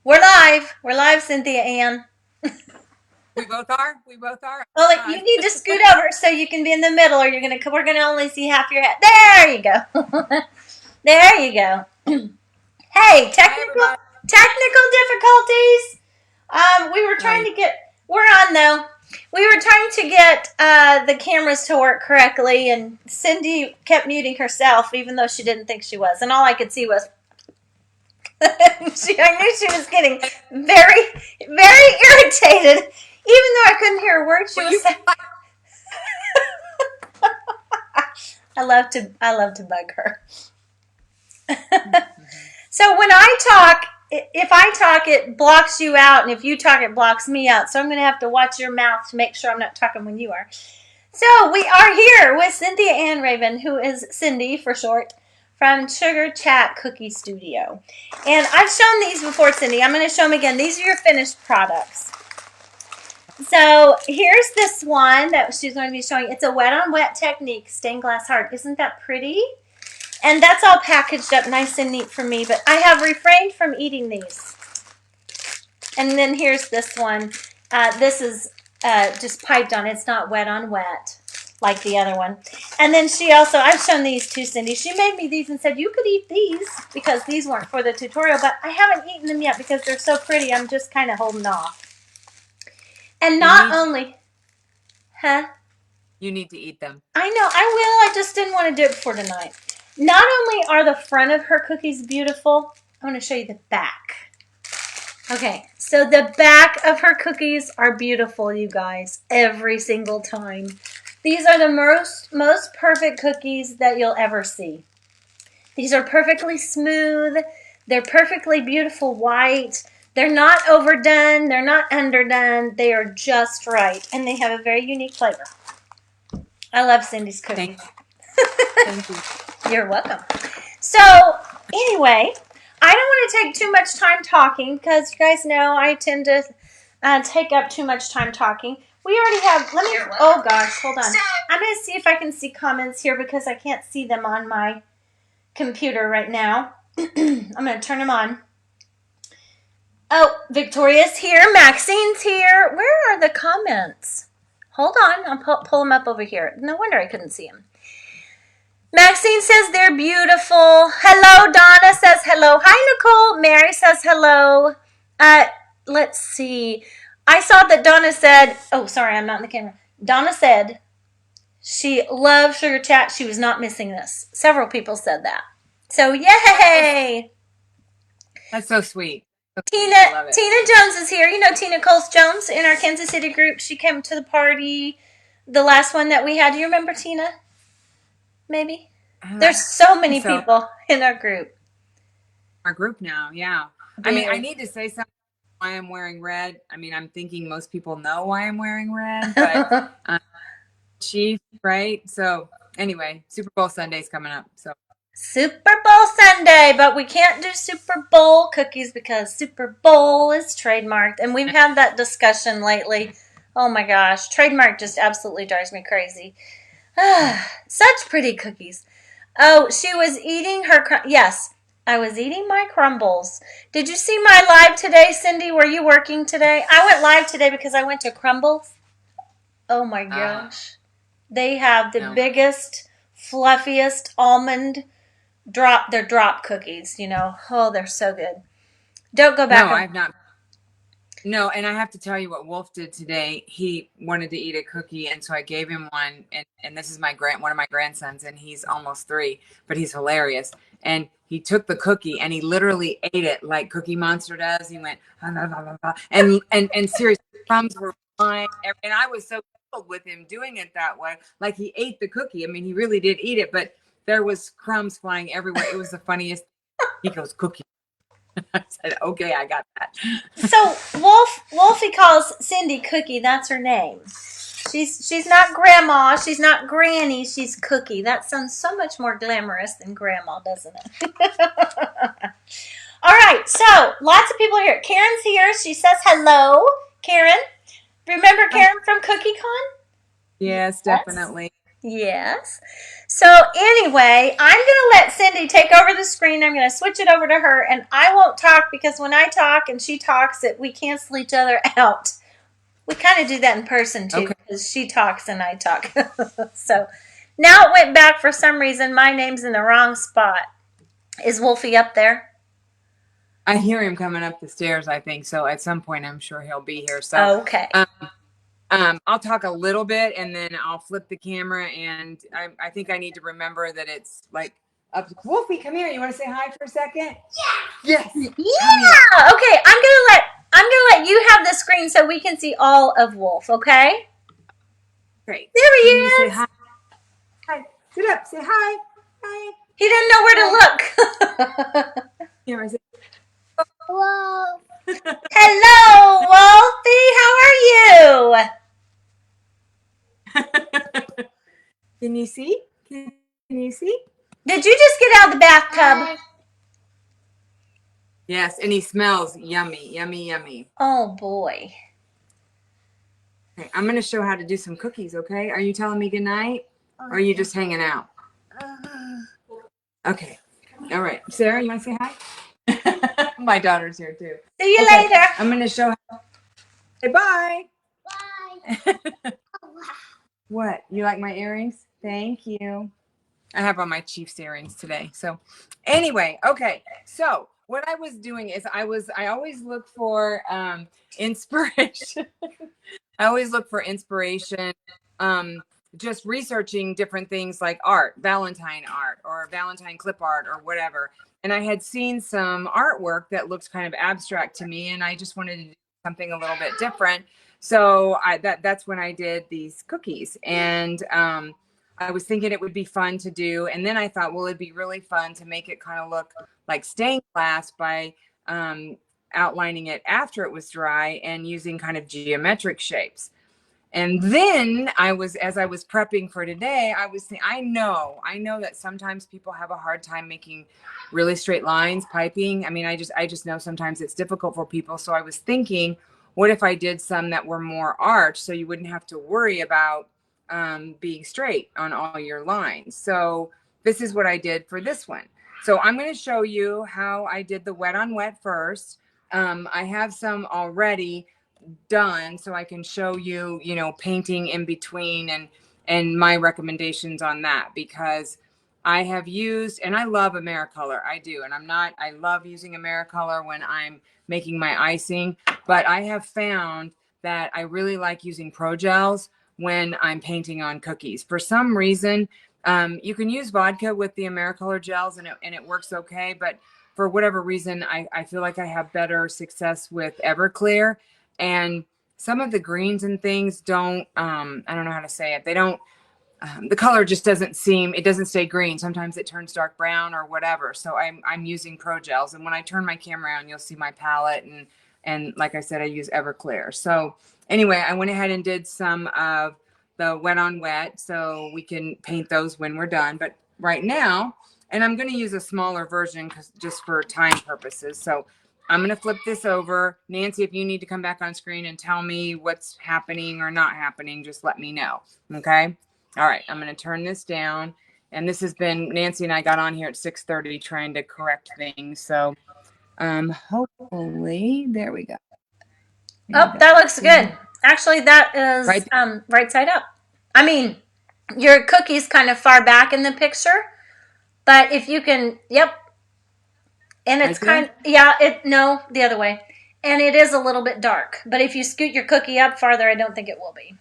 We're live. We're live, Cynthia Ann. We both are. We both are. Well, you God. need to scoot over so you can be in the middle, or we're gonna only see half your head. There you go. There you go. Hey, Hi, everybody. technical difficulties. We were trying Right. to get. We're on though. We were trying to get the cameras to work correctly, and Cindy kept muting herself, even though she didn't think she was. And all I could see was I knew she was getting very, very irritated, even though I couldn't hear a word she Well, was you saying. I love to bug her. So when I talk, if I talk, it blocks you out, and if you talk, it blocks me out. So I'm going to have to watch your mouth to make sure I'm not talking when you are. So we are here with Cynthia Ann Raven, who is Cindy for short, from SugarChat Cookie Studio. And I've shown these before, Cindy. I'm going to show them again. These are your finished products. So here's this one that she's going to be showing. It's a wet on wet technique, stained glass heart. Isn't that pretty? And that's all packaged up nice and neat for me, but I have refrained from eating these. And then here's this one. This is just piped on. It's not wet on wet like the other one. And then she also, I've shown these to Cindy. She made me these and said, you could eat these because these weren't for the tutorial, but I haven't eaten them yet because they're so pretty. I'm just kind of holding off. And not only, huh? You need to eat them. I know, I will. I just didn't want to do it before tonight. Not only are the front of her cookies beautiful, I want to show you the back. Okay, so the back of her cookies are beautiful, you guys, every single time. These are the most perfect cookies that you'll ever see. These are perfectly smooth. They're perfectly beautiful white. They're not overdone. They're not underdone. They are just right, and they have a very unique flavor. I love Cindy's cookies. Thank you. You're welcome. So, anyway, I don't want to take too much time talking because you guys know I tend to take up too much time talking. We already have, oh gosh, hold on. I'm going to see if I can see comments here because I can't see them on my computer right now. I'm going to turn them on. Oh, Victoria's here. Maxine's here. Where are the comments? Hold on. I'll pull them up over here. No wonder I couldn't see them. Maxine says they're beautiful. Hello. Donna says hello. Hi, Nicole. Mary says hello. Let's see. I saw that Donna said, oh, sorry, I'm not in the camera. Donna said she loved SugarChat. She was not missing this. Several people said that. So, yay! That's so sweet. Tina Jones is here. You know Tina Coles Jones in our Kansas City group. She came to the party, the last one that we had. Do you remember Tina? Maybe. There's so many people in our group. Our group now, yeah. I mean, I need to say something why I'm wearing red. I mean, I'm thinking most people know why I'm wearing red, but Chief, right? So anyway, Super Bowl Sunday's coming up. So Super Bowl Sunday, but we can't do Super Bowl cookies because Super Bowl is trademarked. And we've had that discussion lately. Oh my gosh, trademark just absolutely drives me crazy. Such pretty cookies. Oh, she was eating her, yes, I was eating my crumbles. Did you see my live today, Cindy? Were you working today? I went live today because I went to Crumbles. Oh my gosh. They have the biggest, fluffiest almond they're drop cookies, you know. Oh, they're so good. Don't go back. No, I've not. No, and I have to tell you what Wolf did today. He wanted to eat a cookie, and so I gave him one. And this is one of my grandsons, and he's almost 3, but he's hilarious. And he took the cookie and he literally ate it like Cookie Monster does. He went and seriously, crumbs were flying. And I was so thrilled with him doing it that way, like he ate the cookie. I mean, he really did eat it, but there was crumbs flying everywhere. It was the funniest. He goes, cookie. I said, okay, I got that. So Wolfie calls Cindy Cookie. That's her name. She's not Grandma. She's not Granny. She's Cookie. That sounds so much more glamorous than Grandma, doesn't it? All right. So lots of people are here. Karen's here. She says hello. Karen, remember Karen from CookieCon? Yes, definitely. Yes. So anyway, I'm going to let Cindy take over the screen. I'm going to switch it over to her, and I won't talk because when I talk and she talks, we cancel each other out. We kind of do that in person too Okay. because she talks and I talk. So now it went back for some reason. My name's in the wrong spot. Is Wolfie up there? I hear him coming up the stairs, I think. So at some point, I'm sure he'll be here. So Okay. I'll talk a little bit and then I'll flip the camera. And I think I need to remember that it's like up. Wolfie, come here. You want to say hi for a second? Yeah. Yes. Yeah. Okay. I'm gonna let you have the screen so we can see all of Wolf. Okay. Great. There he Can you is. say hi? Hi. Sit up. Say hi. Hi. He didn't know where to look. Here I say. Whoa. Hello, Wolfie. How are you? Can you see? Can you see? Did you just get out of the bathtub? Yes, and he smells yummy, yummy, yummy. Oh boy. Okay, I'm going to show how to do some cookies, okay? Are you telling me good night? Or are you just hanging out? Okay. All right. Sarah, you want to say hi? My daughter's here too. See you Okay, later. I'm going to show how. Say bye. Bye. What? You like my earrings? Thank you. I have on my Chiefs earrings today. So anyway, okay. So what I was doing is I always look for inspiration. I always look for inspiration, just researching different things like art, Valentine art or Valentine clip art or whatever. And I had seen some artwork that looked kind of abstract to me, and I just wanted to do something a little bit different. So that's when I did these cookies. And I was thinking it would be fun to do. And then I thought, well, it'd be really fun to make it kind of look like stained glass by outlining it after it was dry and using kind of geometric shapes. And then as I was prepping for today, I was thinking, I know that sometimes people have a hard time making really straight lines, piping. I mean, I just know sometimes it's difficult for people. So I was thinking, what if I did some that were more arched so you wouldn't have to worry about being straight on all your lines. So this is what I did for this one. So I'm going to show you how I did the wet on wet first. I have some already done so I can show you, painting in between and my recommendations on that, because I have used, and I love Americolor. I do. And I love using Americolor when I'm making my icing, but I have found that I really like using Pro Gels when I'm painting on cookies. For some reason, you can use vodka with the Americolor gels and it works okay. But for whatever reason, I feel like I have better success with Everclear. And some of the greens and things don't, I don't know how to say it. They don't, the color just doesn't stay green. Sometimes it turns dark brown or whatever. So I'm using Pro Gels. And when I turn my camera on, you'll see my palette. And like I said, I use Everclear. So anyway, I went ahead and did some of the wet on wet so we can paint those when we're done. But right now, and I'm going to use a smaller version because just for time purposes. So I'm going to flip this over. Nancy, if you need to come back on screen and tell me what's happening or not happening, just let me know. Okay. All right. I'm going to turn this down. And this has been, Nancy and I got on here at 6:30 trying to correct things. So hopefully, there we go. Oh, that looks good. Actually, that is right side up. I mean, your cookie's kind of far back in the picture, but if you can, yep. And it's no, the other way. And it is a little bit dark, but if you scoot your cookie up farther, I don't think it will be.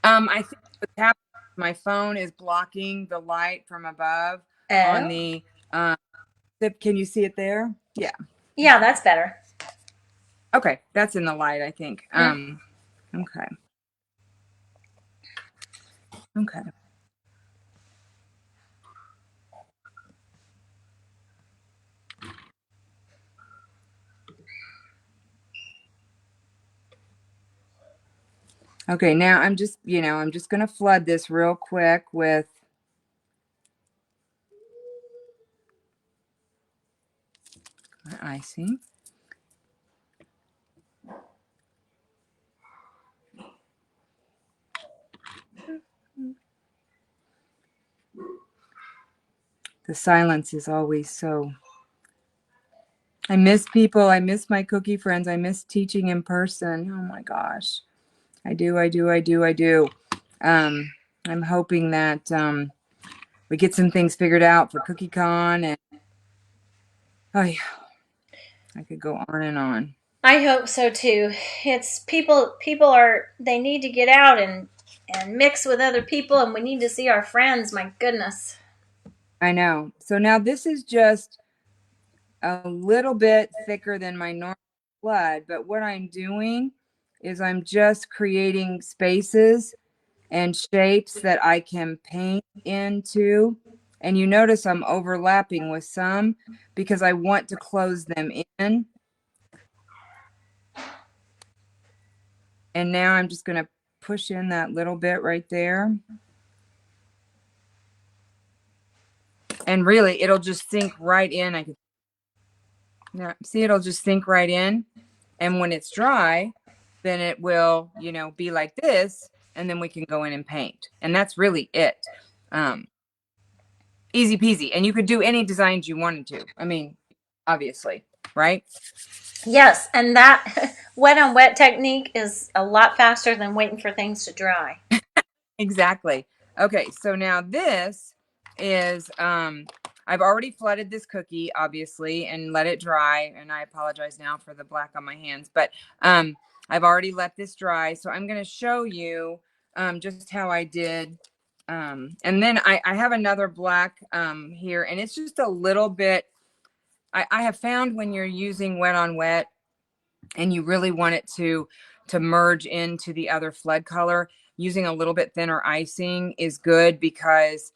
I think what's happening, my phone is blocking the light from above on the can you see it there? Yeah. Yeah, that's better. Okay, that's in the light, I think. Okay. Okay. Okay, now I'm just going to flood this real quick with my icing. the silence is always so. I miss people. I miss my cookie friends. I miss teaching in person. Oh my gosh. I do. I'm hoping that we get some things figured out for CookieCon, and oh yeah, I could go on and on. I hope so too. It's people are they need to get out and mix with other people, and we need to see our friends. My goodness. I know. So now this is just a little bit thicker than my normal blood, but what I'm doing is I'm just creating spaces and shapes that I can paint into. And you notice I'm overlapping with some because I want to close them in. And now I'm just going to push in that little bit right there. And really, it'll just sink right in. I can see it'll just sink right in. And when it's dry, then it will, you know, be like this. And then we can go in and paint. And that's really it. Easy peasy. And you could do any designs you wanted to. I mean, obviously, right? Yes, and that wet on wet technique is a lot faster than waiting for things to dry. Exactly. Okay, so now this is I've already flooded this cookie, obviously, and let it dry. And I apologize now for the black on my hands, but I've already let this dry. So I'm going to show you just how I did. And then I have another black here, and it's just a little bit. I have found when you're using wet on wet, and you really want it to merge into the other flood color, using a little bit thinner icing is good because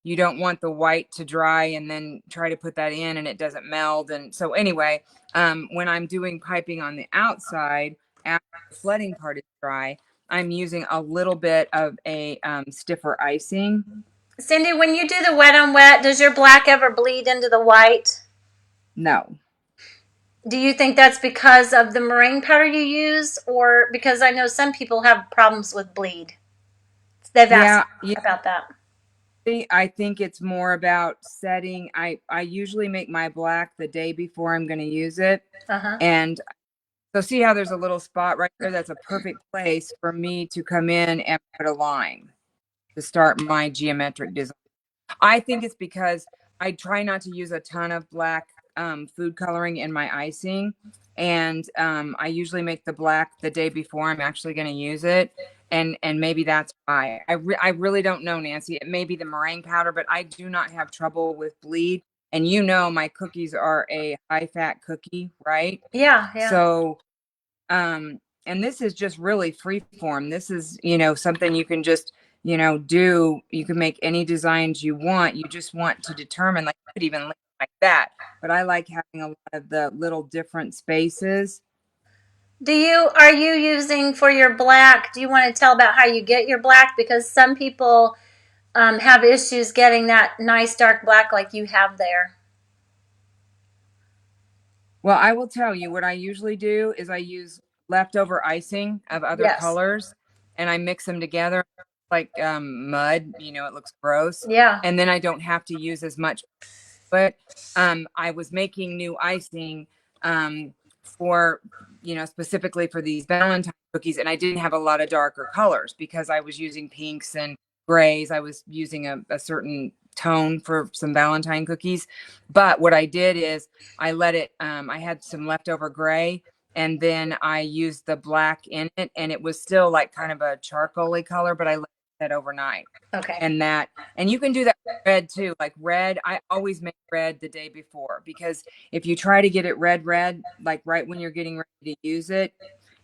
you don't want the white to dry and then try to put that in and it doesn't meld. And so anyway, when I'm doing piping on the outside after the flooding part is dry, I'm using a little bit of a stiffer icing. Cindy, when you do the wet on wet, does your black ever bleed into the white? No. Do you think that's because of the meringue powder you use, or because I know some people have problems with bleed? They've asked about that. I think it's more about setting. I usually make my black the day before I'm going to use it. And so see how there's a little spot right there? That's a perfect place for me to come in and put a line to start my geometric design. I think it's because I try not to use a ton of black food coloring in my icing. And I usually make the black the day before I'm actually going to use it. And maybe that's why. I really don't know, Nancy. It may be the meringue powder, but I do not have trouble with bleed. And you know my cookies are a high-fat cookie, right? Yeah. So, and this is just really free form. This is, you know, something you can just, you know, do. You can make any designs you want. You just want to determine, like, you could even like that. But I like having a lot of the little different spaces. Are you using for your black? Do you want to tell about how you get your black? Because some people have issues getting that nice dark black like you have there. Well, I will tell you what I usually do is I use leftover icing of other colors and I mix them together like mud, you know, it looks gross. Yeah. And then I don't have to use as much. But I was making new icing for, you know, specifically for these Valentine cookies. And I didn't have a lot of darker colors because I was using pinks and grays. I was using a certain tone for some Valentine cookies. But what I did is I let it, I had some leftover gray and then I used the black in it and it was still like kind of a charcoaly color, but I let it overnight. Okay. And you can do that with red too. Like red, I always make red the day before because if you try to get it red, like right when you're getting ready to use it,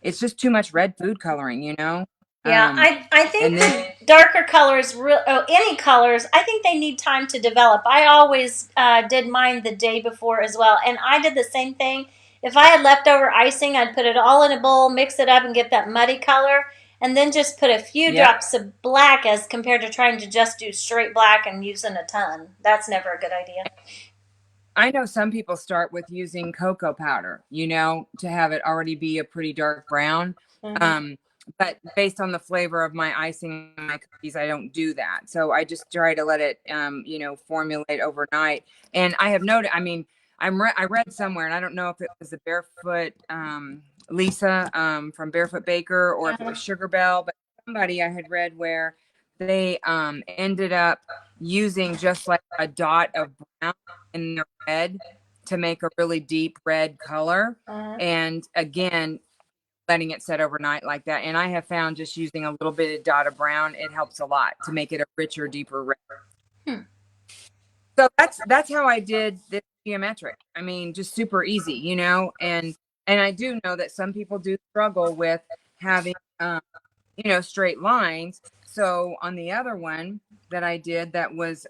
it's just too much red food coloring, you know? Yeah, I think the darker colors, any colors, I think they need time to develop. I always did mine the day before as well. And I did the same thing. If I had leftover icing, I'd put it all in a bowl, mix it up, and get that muddy color. And then just put a few drops of black as compared to trying to just do straight black and using a ton. That's never a good idea. I know some people start with using cocoa powder, you know, to have it already be a pretty dark brown. but based on the flavor of my icing and my cookies, I don't do that. So I just try to let it, formulate overnight. And I have noted, I mean, I read somewhere, and I don't know if it was the Barefoot Lisa from Barefoot Baker or if it was Sugar Bell, but somebody I had read where they ended up using just like a dot of brown in their red to make a really deep red color. And again, letting it set overnight like that. And I have found just using a little bit of dot of brown, it helps a lot to make it a richer, deeper red. So that's how I did this geometric. I mean, just super easy, you know, and I do know that some people do struggle with having, straight lines. So on the other one that I did that was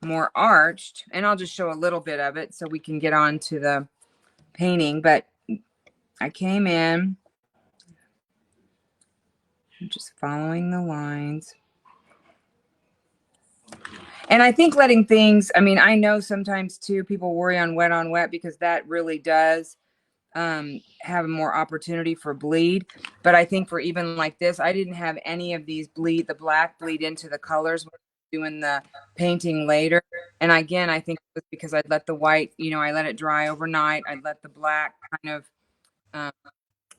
more arched, and I'll just show a little bit of it so we can get on to the painting, but I came in, I'm just following the lines. And I think letting things, I mean, I know sometimes too, people worry on wet because that really does have more opportunity for bleed. But I think for even like this, I didn't have any of these bleed, the black bleed into the colors when I was doing the painting later. And again, I think it was because I'd let the white, I let it dry overnight. I'd let the black kind of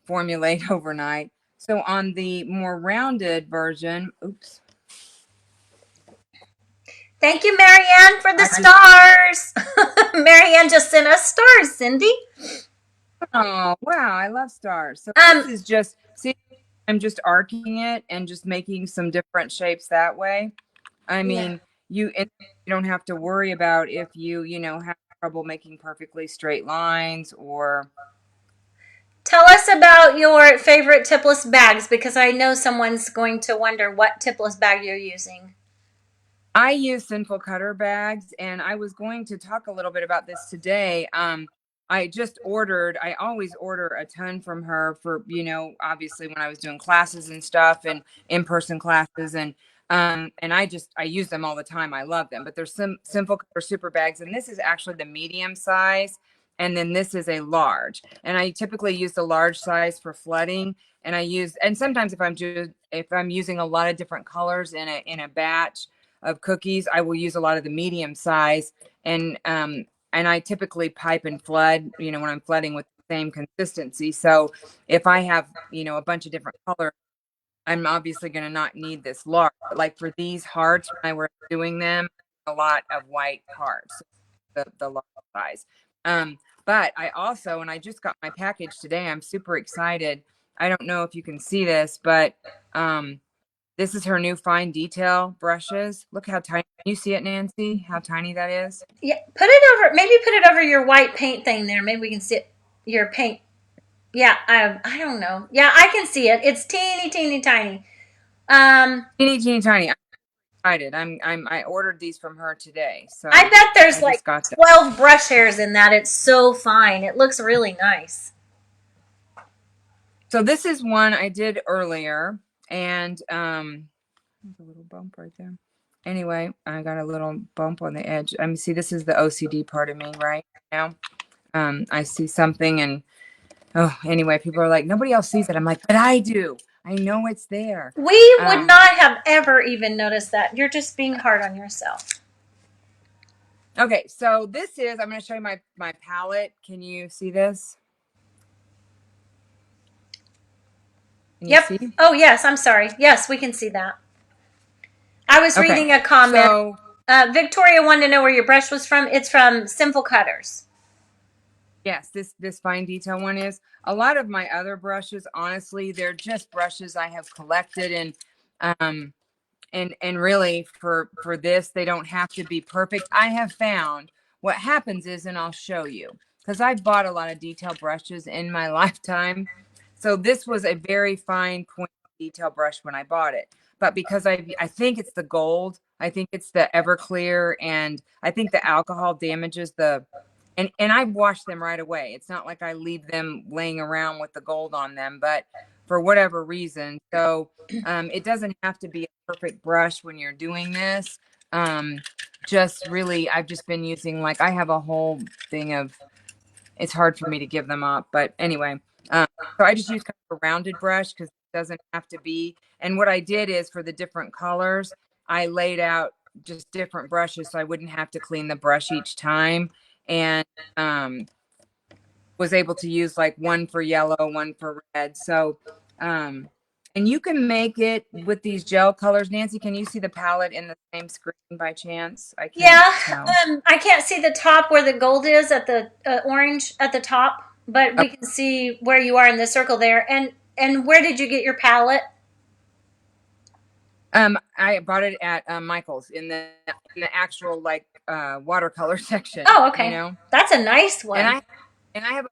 formulate overnight. So on the more rounded version, oops. Thank you, Marianne, for the stars. Marianne just sent us stars, Cindy. Oh, wow. I love stars. So this is just, see, I'm just arcing it and just making some different shapes that way. I mean, you don't have to worry about if you have trouble making perfectly straight lines or. Tell us about your favorite tipless bags, because I know someone's going to wonder what tipless bag you're using. I use Sinful Cutter bags, and I was going to talk a little bit about this today. I always order a ton from her for, obviously when I was doing classes and stuff and in-person classes, and I use them all the time. I love them, but there's some Sinful Cutter super bags, and this is actually the medium size. And then this is a large, and I typically use the large size for flooding. And sometimes if I'm using a lot of different colors in a batch of cookies, I will use a lot of the medium size, and I typically pipe and flood, when I'm flooding with the same consistency. So if I have, a bunch of different colors, I'm obviously going to not need this large. But like for these hearts, when I were doing them, a lot of white hearts, the large size. But I also, and I just got my package today, I'm super excited. I don't know if you can see this, but this is her new fine detail brushes. Look how tiny. Can you see it, Nancy? How tiny that is? Yeah, put it over your white paint thing there. Maybe we can see your paint. Yeah, I don't know. Yeah, I can see it. It's teeny, teeny, tiny. Teeny, teeny, tiny. I'm excited. I ordered these from her today. So I bet there's like 12 brush hairs in that. It's so fine. It looks really nice. So this is one I did earlier, and there's a little bump right there. Anyway, I got a little bump on the edge. I mean, see, this is the OCD part of me right now. I see something, and anyway, people are like, nobody else sees it. I'm like, but I do. I know it's there. We would not have ever even noticed that. You're just being hard on yourself. Okay, so this is, I'm going to show you my palette. Can you see this? Yep. See? Oh, yes. I'm sorry. Yes, we can see that. I was reading a comment. So, Victoria wanted to know where your brush was from. It's from Sinful Cutters. Yes, this fine detail one is. A lot of my other brushes, honestly, they're just brushes I have collected, and really for this, they don't have to be perfect. I have found what happens is, and I'll show you, because I bought a lot of detail brushes in my lifetime. So this was a very fine point detail brush when I bought it. But because I think it's the gold, I think it's the Everclear, and I think the alcohol damages the, and I wash them right away. It's not like I leave them laying around with the gold on them, but for whatever reason. So it doesn't have to be a perfect brush when you're doing this. Just really, I've just been using, like, I have a whole thing of, it's hard for me to give them up. But anyway, so I just use kind of a rounded brush because doesn't have to be. And what I did is for the different colors, I laid out just different brushes so I wouldn't have to clean the brush each time. And was able to use like one for yellow, one for red. So, and you can make it with these gel colors. Nancy, can you see the palette in the same screen by chance? I can't Yeah, tell. I can't see the top where the gold is at the orange at the top, but we can see where you are in the circle there. And where did you get your palette? I bought it at Michael's in the actual like watercolor section. Oh, okay. You know, That's a nice one. And I have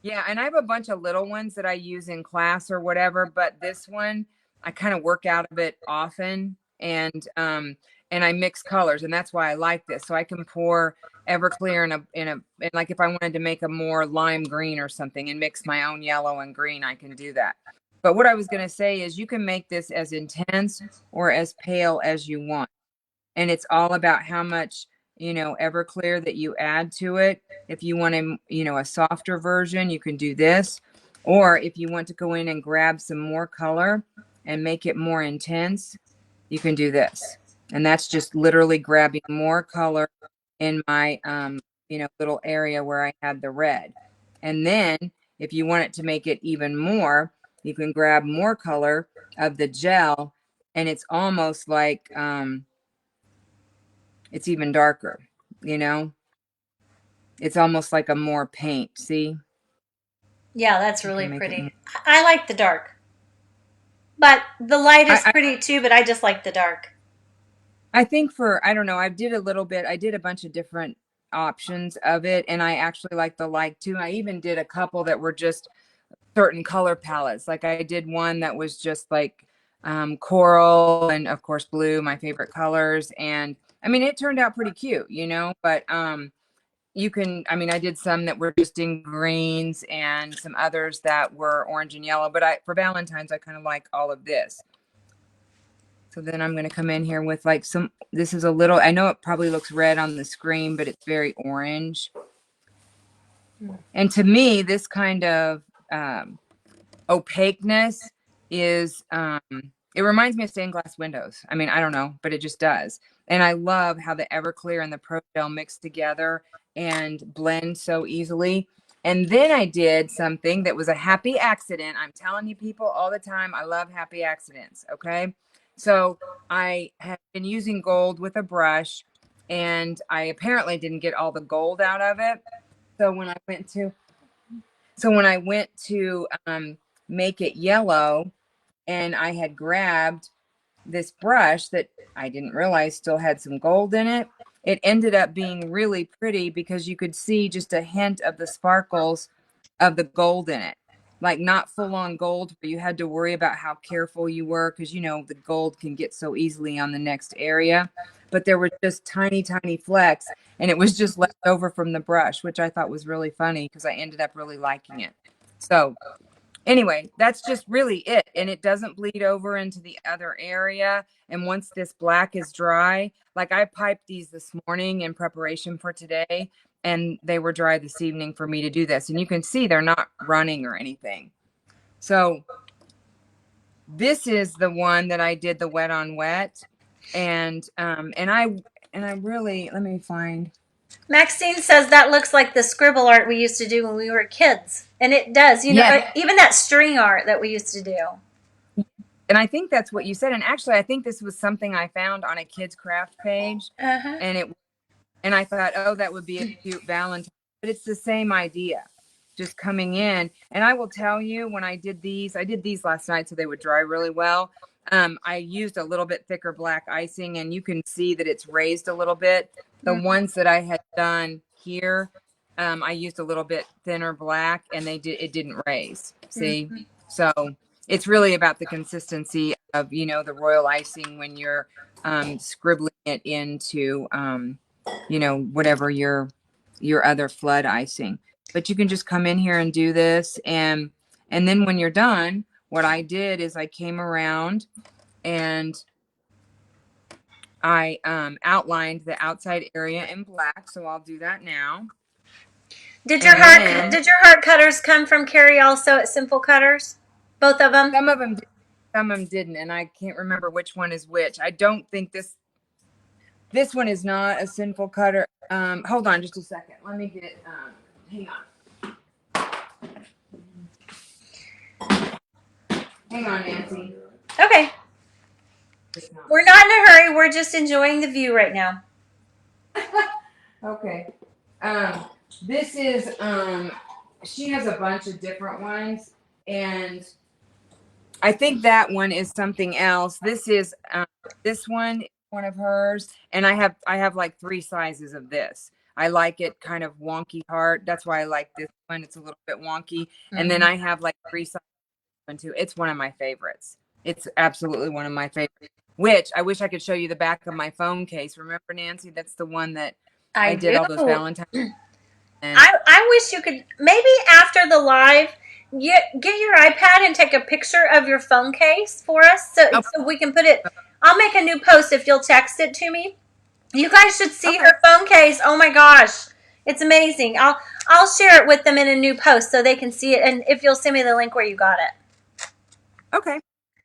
and I have a bunch of little ones that I use in class or whatever, but this one I kind of work out of it often, and I mix colors, and that's why I like this. So I can pour Everclear and like if I wanted to make a more lime green or something and mix my own yellow and green, I can do that. But what I was going to say is you can make this as intense or as pale as you want. And it's all about how much, Everclear that you add to it. If you want a softer version, you can do this. Or if you want to go in and grab some more color and make it more intense, you can do this. And that's just literally grabbing more color in my, little area where I had the red. And then if you want it to make it even more, you can grab more color of the gel, and it's almost like it's even darker, It's almost like a more paint, see? Yeah, that's really pretty. I like the dark. But the light is pretty too, but I just like the dark. I think I don't know, I did a bunch of different options of it, and I actually like the light too. I even did a couple that were just certain color palettes. Like I did one that was just like coral and of course blue, my favorite colors. And I mean, it turned out pretty cute, but I did some that were just in greens and some others that were orange and yellow, but for Valentine's, I kind of like all of this. So then I'm going to come in here with like this is a little, I know it probably looks red on the screen, but it's very orange. And to me, this kind of opaqueness is it reminds me of stained glass windows. I mean, I don't know, but it just does. And I love how the Everclear and the Pro Gel mix together and blend so easily. And then I did something that was a happy accident. I'm telling you people all the time, I love happy accidents. Okay. So I had been using gold with a brush, and I apparently didn't get all the gold out of it. So when I went to make it yellow, and I had grabbed this brush that I didn't realize still had some gold in it, it ended up being really pretty because you could see just a hint of the sparkles of the gold in it. Like not full on gold, but you had to worry about how careful you were because, the gold can get so easily on the next area. But there were just tiny, tiny flecks, and it was just left over from the brush, which I thought was really funny because I ended up really liking it. So anyway, that's just really it. And it doesn't bleed over into the other area. And once this black is dry, like I piped these this morning in preparation for today, and they were dry this evening for me to do this. And you can see they're not running or anything. So this is the one that I did the wet on wet. And I really, let me find. Maxine says that looks like the scribble art we used to do when we were kids. And it does, Yeah. even that string art that we used to do. And I think that's what you said. And actually, I think this was something I found on a kids craft page. Uh-huh. And I thought, oh, that would be a cute Valentine. But it's the same idea, just coming in. And I will tell you, when I did these last night so they would dry really well. I used a little bit thicker black icing, and you can see that it's raised a little bit. The ones that I had done here, I used a little bit thinner black, and it didn't raise. See? So it's really about the consistency of, the royal icing when you're scribbling it into, whatever your other flood icing. But you can just come in here and do this. And then when you're done, what I did is I came around and I outlined the outside area in black. So I'll do that now. Did your heart cutters come from Carrie also at Simple Cutters? Both of them? Some of them did, some of them didn't, and I can't remember which one is which. I don't think this one is not a sinful cutter. Hold on just a second. Let me get hang on. Hang on, Nancy. Okay. We're not in a hurry. We're just enjoying the view right now. Okay. This is she has a bunch of different ones, and I think that one is something else. This is this one of hers, and I have like 3 sizes of this. I like it kind of wonky heart. That's why I like this one. It's a little bit wonky. And then I have like 3 sizes one too. It's one of my favorites. It's absolutely one of my favorites. Which I wish I could show you the back of my phone case. Remember, Nancy? That's the one that I did all those Valentine. And I wish you could, maybe after the live, get your iPad and take a picture of your phone case for us so we can put it. I'll make a new post if you'll text it to me. You guys should see her phone case. Oh my gosh. It's amazing. I'll share it with them in a new post so they can see it, and if you'll send me the link where you got it. Okay.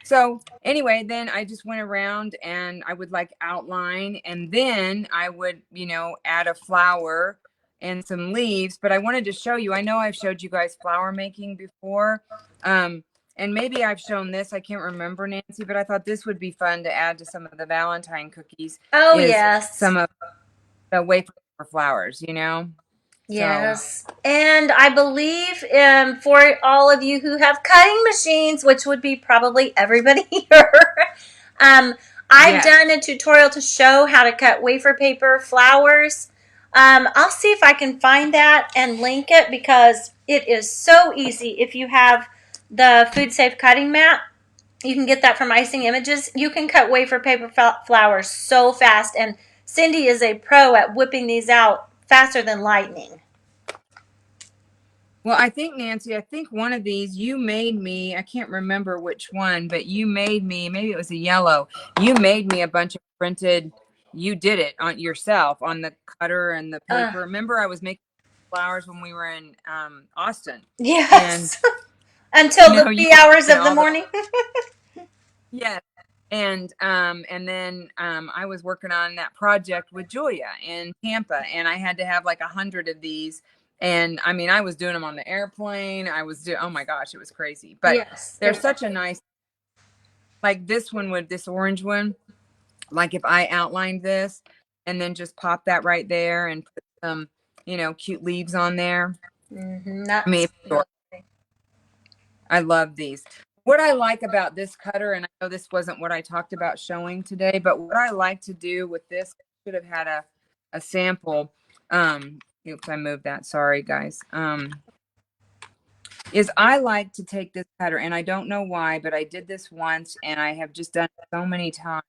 So anyway, then I just went around and I would like outline, and then I would, add a flower and some leaves. But I wanted to show you, I know I've showed you guys flower making before. And maybe I've shown this, I can't remember, Nancy, but I thought this would be fun to add to some of the Valentine cookies. Oh, yes. Some of the wafer flowers, Yes. So. And I believe for all of you who have cutting machines, which would be probably everybody here, I've done a tutorial to show how to cut wafer paper flowers. I'll see if I can find that and link it because it is so easy. If you have the Food Safe cutting mat, you can get that from Icing Images. You can cut wafer paper flowers so fast, and Cindy is a pro at whipping these out faster than lightning. Well, I think, Nancy, one of these you made me, I can't remember which one, but you made me, maybe it was a yellow, you made me a bunch of printed, you did it on yourself on the cutter and the paper. Remember I was making flowers when we were in Austin. Yes. Until the wee hours of the morning. Yes. And then I was working on that project with Julia in Tampa, and I had to have like 100 of these. And I mean, I was doing them on the airplane. Oh my gosh, it was crazy. But yes, they're such a nice, like this orange one, like if I outlined this and then just pop that right there and put some, cute leaves on there. I love these. What I like about this cutter, and I know this wasn't what I talked about showing today, but what I like to do with this, I should have had a sample. Oops, I moved that. Sorry, guys. Is I like to take this cutter, and I don't know why, but I did this once, and I have just done it so many times,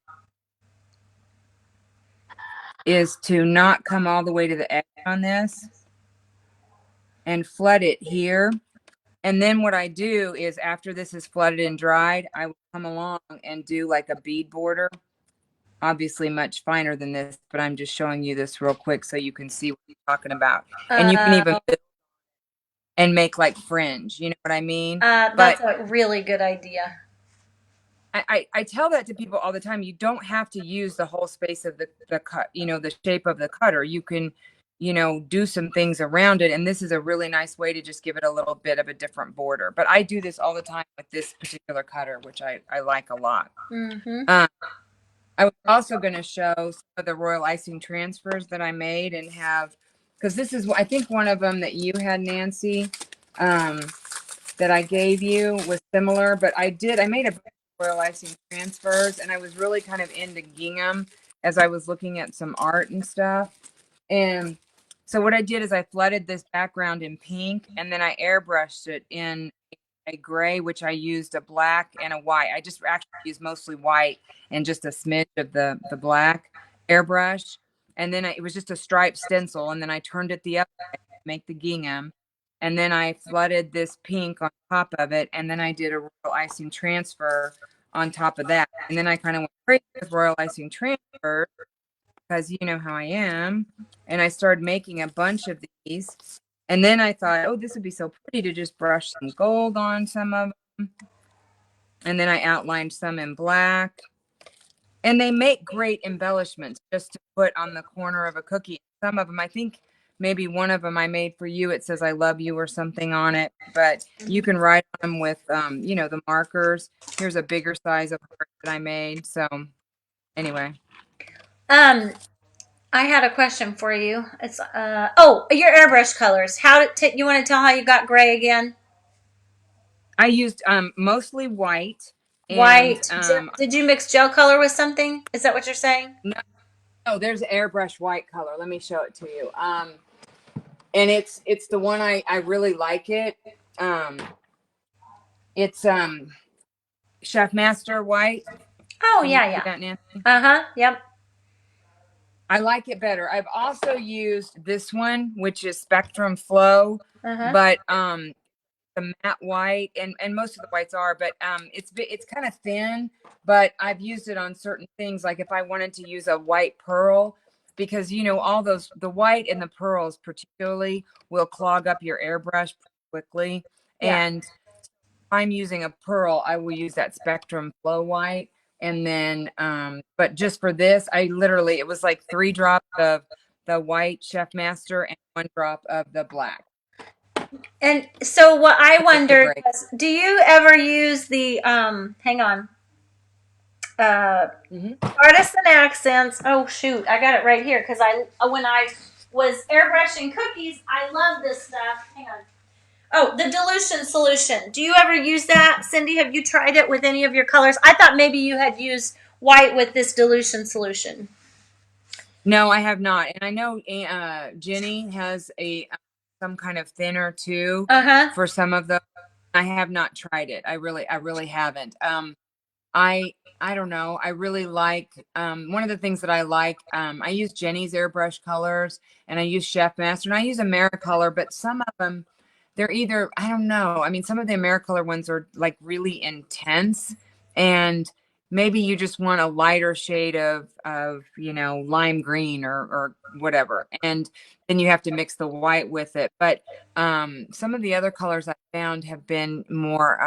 is to not come all the way to the edge on this and flood it here. And then what I do is after this is flooded and dried, I will come along and do like a bead border. Obviously much finer than this, but I'm just showing you this real quick so you can see what I'm talking about. And you can even and make like fringe, you know what I mean? That's a really good idea. I tell that to people all the time. You don't have to use the whole space of the cut, the shape of the cutter. You can, do some things around it. And this is a really nice way to just give it a little bit of a different border. But I do this all the time with this particular cutter, which I like a lot. Mm-hmm. I was also going to show some of the royal icing transfers that I made and have, because this is, I think one of them that you had, Nancy, that I gave you was similar, but I made a bunch of royal icing transfers, and I was really kind of into gingham as I was looking at some art and stuff. And so what I did is I flooded this background in pink, and then I airbrushed it in a gray, which I used a black and a white. I just actually used mostly white and just a smidge of the black airbrush. And then it was just a striped stencil. And then I turned it the other way to make the gingham. And then I flooded this pink on top of it. And then I did a royal icing transfer on top of that. And then I kind of went crazy with royal icing transfer because you know how I am. And I started making a bunch of these. And then I thought, oh, this would be so pretty to just brush some gold on some of them. And then I outlined some in black. And they make great embellishments just to put on the corner of a cookie. Some of them, I think maybe one of them I made for you. It says I love you or something on it. But you can write on them with, you know, the markers. Here's a bigger size of heart that I made. So anyway. I had a question for you. It's oh, your airbrush colors. How did you want to tell how you got gray again? I used mostly white. And White. Did you mix gel color with something? Is that what you're saying? no, there's airbrush white color. Let me show it to you. And it's the one I really like it. It's Chef Master white. Oh, Can you yeah, see yeah. that, Nancy? Uh-huh. Yep. I like it better. I've also used this one, which is Spectrum Flow, Uh-huh. but the matte white and most of the whites are, but it's kind of thin, but I've used it on certain things, like if I wanted to use a white pearl, because you know all those, the white and the pearls particularly will clog up your airbrush quickly. Yeah. And if I'm using a pearl, I will use that Spectrum Flow white. And then but just for this, I literally, it was like 3 drops of the white Chef Master and 1 drop of the black. And so what I Just the wondered gray. was, do you ever use the hang on. Artisan Accents. Oh shoot, I got it right here because I when I was airbrushing cookies, I love this stuff. Hang on. Oh, the dilution solution. Do you ever use that, Cindy? Have you tried it with any of your colors? I thought maybe you had used white with this dilution solution. No, I have not. And I know Jenny has some kind of thinner too Uh-huh. for some of the. I have not tried it. I really haven't. I don't know. I really like one of the things that I like. I use Jenny's airbrush colors, and I use Chef Master, and I use Americolor. But some of them, they're either, I don't know. I mean, some of the Americolor ones are like really intense, and maybe you just want a lighter shade of you know, lime green or whatever, and then you have to mix the white with it. But some of the other colors I found have been more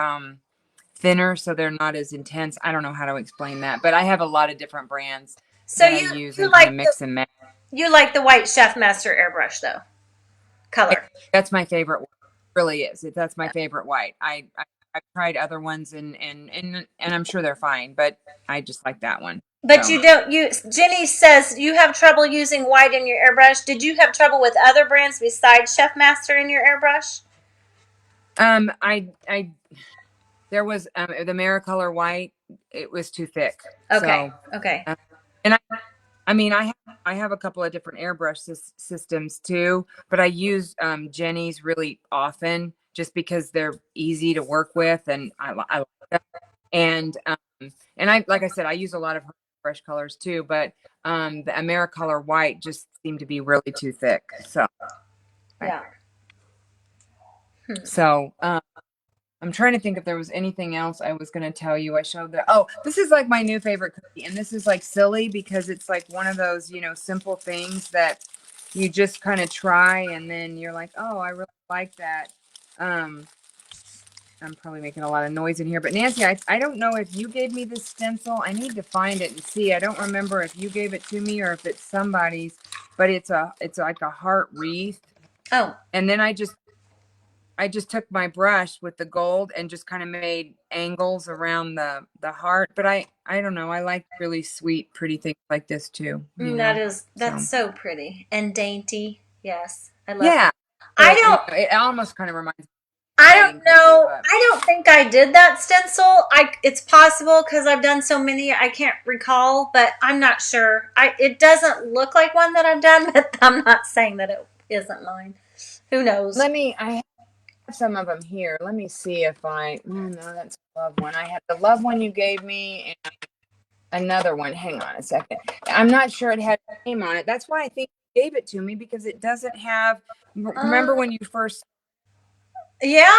thinner, so they're not as intense. I don't know how to explain that, but I have a lot of different brands So that I use you and kind of like mix and match. you like the white Chef Master airbrush though color. That's my favorite one. It really is. That's my favorite white. I've tried other ones and I'm sure they're fine, but I just like that one. But So you don't use. Jenny says you have trouble using white in your airbrush. Did you have trouble with other brands besides Chef Master in your airbrush? I there was the Maricolor white. It was too thick. Okay. So Okay. and I mean, I have a couple of different airbrush systems too, but I use Jenny's really often just because they're easy to work with, and I like them. And I, like I said, I use a lot of brush colors too, but the Americolor white just seemed to be really too thick. So Yeah. so I'm trying to think if there was anything else I was going to tell you. I showed that. Oh, this is like my new favorite cookie. And this is like silly because it's like one of those, you know, simple things that you just kind of try. And then you're like, oh, I really like that. I'm probably making a lot of noise in here. But Nancy, I don't know if you gave me this stencil. I need to find it and see. I don't remember if you gave it to me or if it's somebody's. But it's like a heart wreath. Oh. And then I just took my brush with the gold and just kind of made angles around the heart. But I don't know. I like really sweet, pretty things like this too. That's so pretty and dainty. Yes, I love. Yeah. It. I don't. You know, it almost kind of reminds me. I don't know. I don't think I did that stencil. It's possible because I've done so many. I can't recall, but I'm not sure. It doesn't look like one that I've done, but I'm not saying that it isn't mine. Who knows? I have some of them here. Let me see if oh no, that's the love one. I had the love one you gave me and another one. Hang on a second. I'm not sure it had a name on it. That's why I think you gave it to me, because it doesn't have. Remember when you first? Yeah.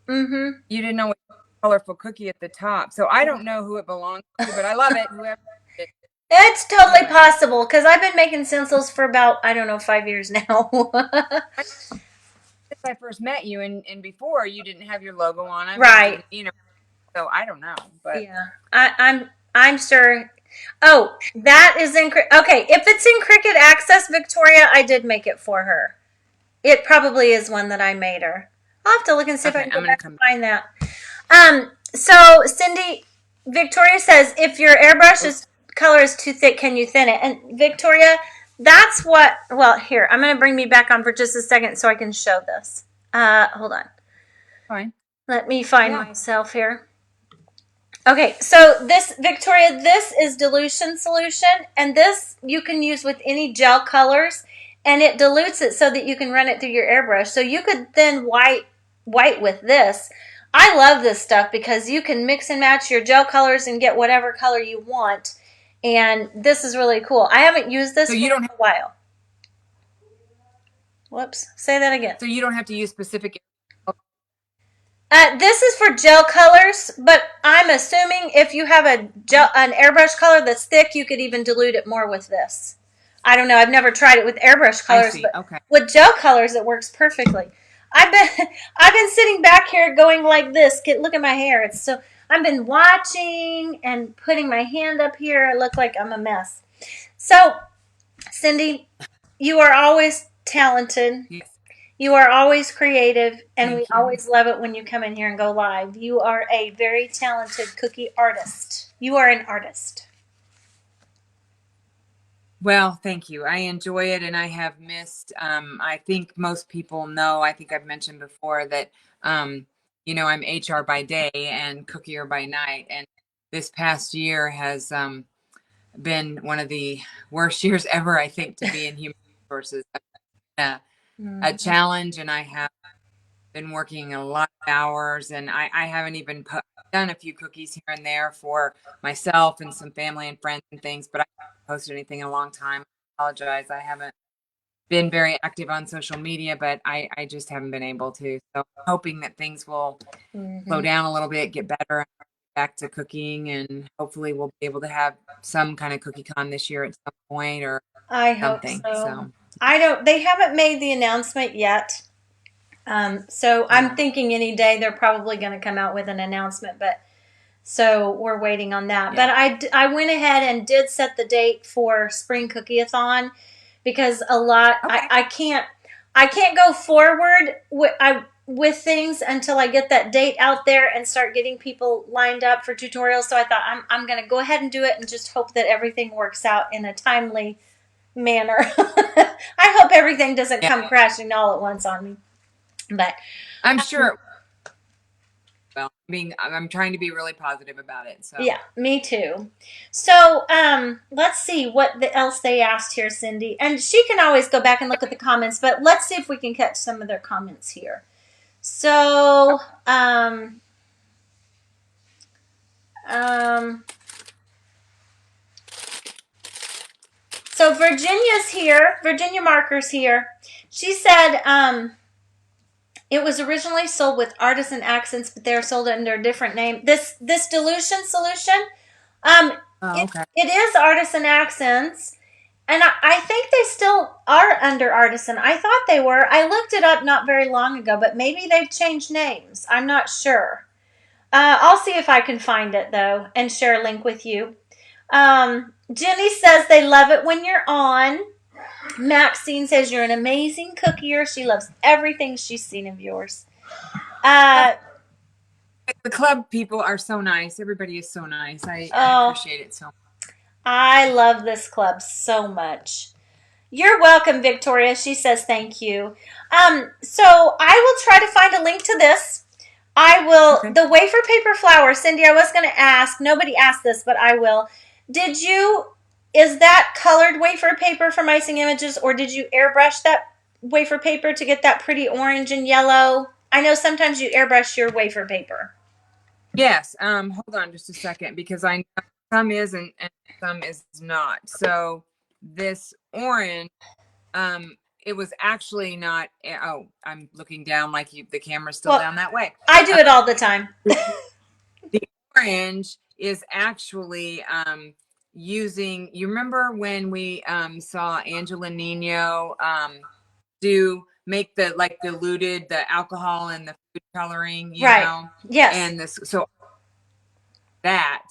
You didn't know what colorful cookie at the top, so I don't know who it belongs to, but I love it. Whoever. It's totally possible because I've been making stencils for about, I don't know, 5 years now. I first met you, and before you didn't have your logo on them, right? You know, So I don't know, but Yeah, I'm sure. Oh, that is in. Okay, if it's in Cricut Access, Victoria, I did make it for her. It probably is one that I made her. I'll have to look and see if I okay, can I'm go gonna back come and back. find that. So Cindy, Victoria says if your airbrush is color is too thick, can you thin it? And Victoria, that's what. Well, here I'm going to bring me back on for just a second so I can show this. Hold on. Fine. Let me find Yeah. myself here. Okay, so this, Victoria, this is dilution solution, and this you can use with any gel colors, and it dilutes it so that you can run it through your airbrush. So you could then white with this. I love this stuff because you can mix and match your gel colors and get whatever color you want, and this is really cool. I haven't used this So for you don't a while. Whoops, say that again. so you don't have to use specific. This is for gel colors, but I'm assuming if you have an airbrush color that's thick, you could even dilute it more with this. I don't know. I've never tried it with airbrush I colors, see. but Okay. with gel colors, it works perfectly. I've been sitting back here going like this. Look at my hair. I've been watching and putting my hand up here. I look like I'm a mess. So, Cindy, you are always talented. Yes. You are always creative, and we Thank you. always love it when you come in here and go live. You are a very talented cookie artist. You are an artist. Well, thank you. I enjoy it, and I have missed. I think most people know. I think I've mentioned before that. I'm HR by day and cookier by night, and this past year has been one of the worst years ever. I think to be in human resources. A challenge, and I have been working a lot of hours, and I haven't even done a few cookies here and there for myself and some family and friends and things, but I haven't posted anything in a long time. I apologize. I haven't been very active on social media, but I just haven't been able to. So I'm hoping that things will slow down a little bit, get better, and back to cooking, and hopefully we'll be able to have some kind of cookie con this year at some point or I hope something. so. They haven't made the announcement yet. So I'm thinking any day they're probably going to come out with an announcement, so we're waiting on that. Yeah. But I went ahead and did set the date for Spring Cookie-A-Thon because I can't go forward with things until I get that date out there and start getting people lined up for tutorials. So I thought I'm going to go ahead and do it and just hope that everything works out in a timely manner. I hope everything doesn't come crashing all at once on me. But I'm sure. Well, I'm trying to be really positive about it. So yeah, me too. So let's see what else they asked here, Cindy. And she can always go back and look at the comments, but let's see if we can catch some of their comments here. So so Virginia's here. Virginia Marker's here. She said it was originally sold with artisan accents, but they're sold under a different name. This dilution solution, okay. it is artisan accents, and I think they still are under artisan. I thought they were. I looked it up not very long ago, but maybe they've changed names. I'm not sure. I'll see if I can find it though and share a link with you. Jenny says they love it when you're on. Maxine says you're an amazing cookier. She loves everything she's seen of yours. The club people are so nice. Everybody is so nice. I appreciate it so much. I love this club so much. You're welcome, Victoria. She says thank you. So I will try to find a link to this. I will. Okay. The wafer paper flower, Cindy, I was going to ask. Nobody asked this, but I will. Is that colored wafer paper from Icing Images, or did you airbrush that wafer paper to get that pretty orange and yellow? I know sometimes you airbrush your wafer paper. Yes. Hold on just a second, because I know some is and some is not. So this orange, it was actually not. Oh, I'm looking down like the camera's still down that way. I do it all the time. The orange is actually you remember when we saw Angela Nino make the diluted the alcohol and the food coloring, you right. know? Yes. And this, so that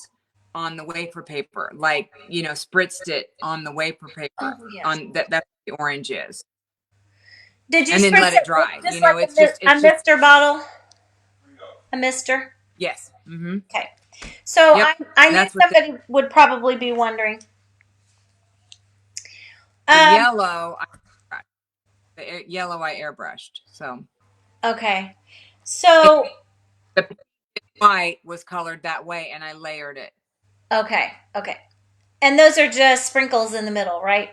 on the wafer paper, like, you know, spritzed it on the wafer paper. Oh, yes. On that, that's what the orange is. Did you And then spritz let it dry. just You know, like it's just a mister bottle? A mister? yes. Mm-hmm. Okay. So Yep. I knew That's what somebody would probably be wondering. the yellow, I airbrushed. So Okay. So the white was colored that way, and I layered it. okay. And those are just sprinkles in the middle, right?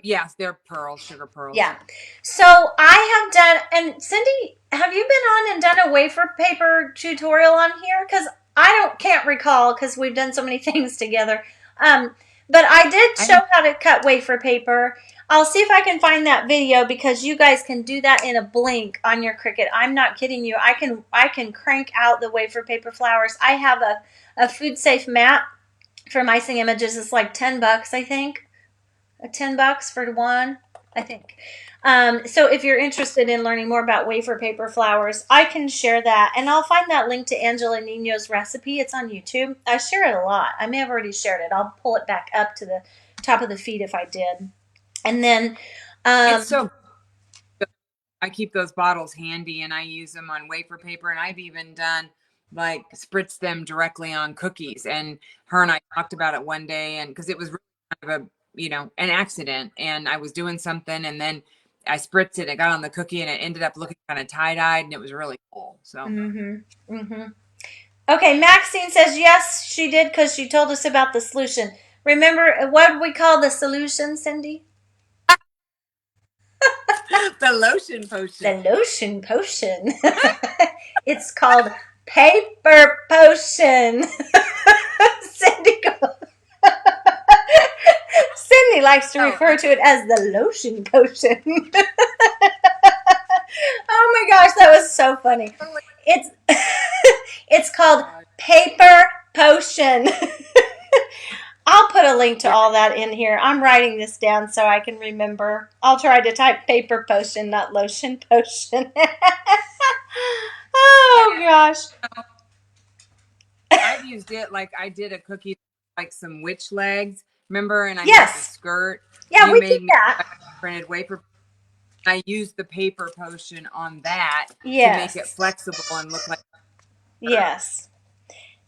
Yes, they're pearls, sugar pearls. Yeah. So I have done, and Cindy, have you been on and done a wafer paper tutorial on here? Because I can't recall because we've done so many things together. But I did show how to cut wafer paper. I'll see if I can find that video because you guys can do that in a blink on your Cricut. I'm not kidding you. I can crank out the wafer paper flowers. I have a food safe mat from Icing Images. It's like $10, I think. $10 for one, I think. So if you're interested in learning more about wafer paper flowers, I can share that. And I'll find that link to Angela Nino's recipe. It's on YouTube. I share it a lot. I may have already shared it. I'll pull it back up to the top of the feed if I did. And then it's so I keep those bottles handy and I use them on wafer paper, and I've even done like spritz them directly on cookies. And her and I talked about it one day, and because it was really kind of a, you know, an accident, and I was doing something and then I spritzed it, it got on the cookie and it ended up looking kind of tie-dyed, and it was really cool. So okay, Maxine says yes, she did, because she told us about the solution. Remember what we call the solution, Cindy? The lotion potion. The lotion potion. It's called paper potion. Cindy likes to refer to it as the lotion potion. Oh my gosh, that was so funny. It's called paper potion. I'll put a link to all that in here. I'm writing this down so I can remember. I'll try to type paper potion, not lotion potion. Oh gosh. I've used it like I did a cookie, like some witch legs. Remember? And I yes. had the skirt. Yeah, you we made did that. Printed wafer. I used the paper potion on that to yes. make it flexible and look like. Yes.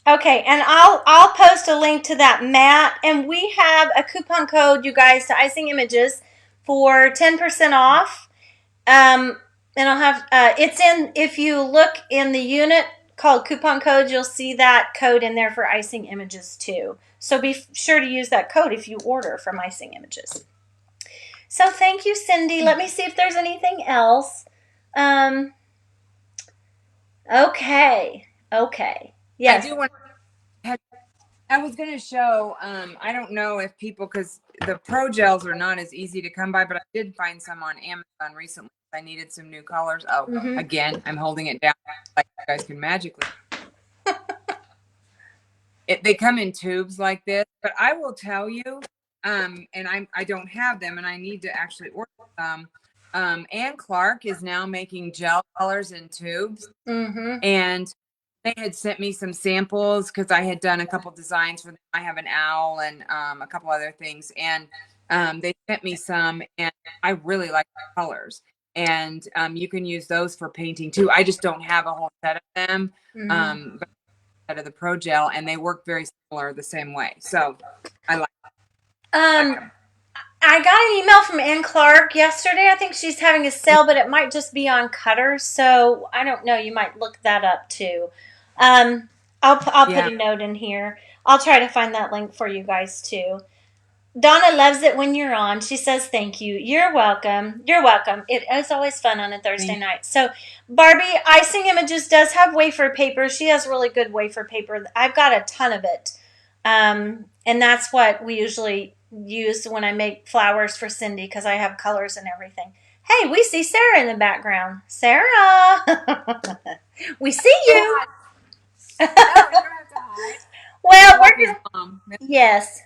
Okay, and I'll post a link to that mat, and we have a coupon code, you guys, to Icing Images for 10% off. And I'll have it's in, if you look in the unit called coupon code, you'll see that code in there for Icing Images too. So be sure to use that code if you order from Icing Images. So thank you, Cindy. Let me see if there's anything else. Okay. Yes. I do want. I was going to show. I don't know if people, because the pro gels are not as easy to come by, but I did find some on Amazon recently. I needed some new colors. Oh, again, I'm holding it down like you guys can magically. They come in tubes like this, but I will tell you, and I don't have them, and I need to actually order them. Ann Clark is now making gel colors in tubes, and they had sent me some samples because I had done a couple designs for them. I have an owl and a couple other things, and they sent me some, and I really like the colors. And you can use those for painting too. I just don't have a whole set of them, but out of the Pro Gel, and they work very similar the same way. So I like them. I got an email from Ann Clark yesterday. I think she's having a sale, but it might just be on cutters. So I don't know. You might look that up too. I'll put a note in here. I'll try to find that link for you guys too. Donna loves it when you're on. She says thank you. You're welcome. You're welcome. It is always fun on a Thursday night. So Barbie, Icing Images does have wafer paper. She has really good wafer paper. I've got a ton of it. And that's what we usually use when I make flowers for Cindy, because I have colors and everything. Hey, we see Sarah in the background. Sarah! We see you! No, you don't have to hide. Well, we're going to... Yes.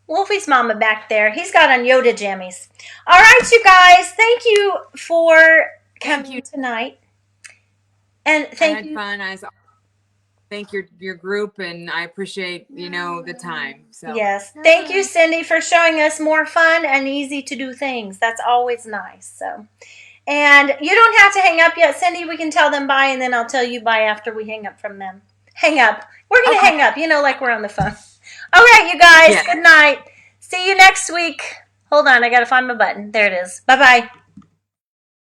Wolfie's mama back there. He's got on Yoda jammies. All right, you guys. Thank you for coming tonight. And thank you. I had fun. thank your group, and I appreciate, the time. So Yes. Thank you, Cindy, for showing us more fun and easy to do things. That's always nice. So, and you don't have to hang up yet, Cindy. We can tell them bye, and then I'll tell you bye after we hang up from them. Hang up. We're going to hang up, like we're on the phone. All right, you guys. Yeah. Good night. See you next week. Hold on. I got to find my button. There it is. Bye-bye.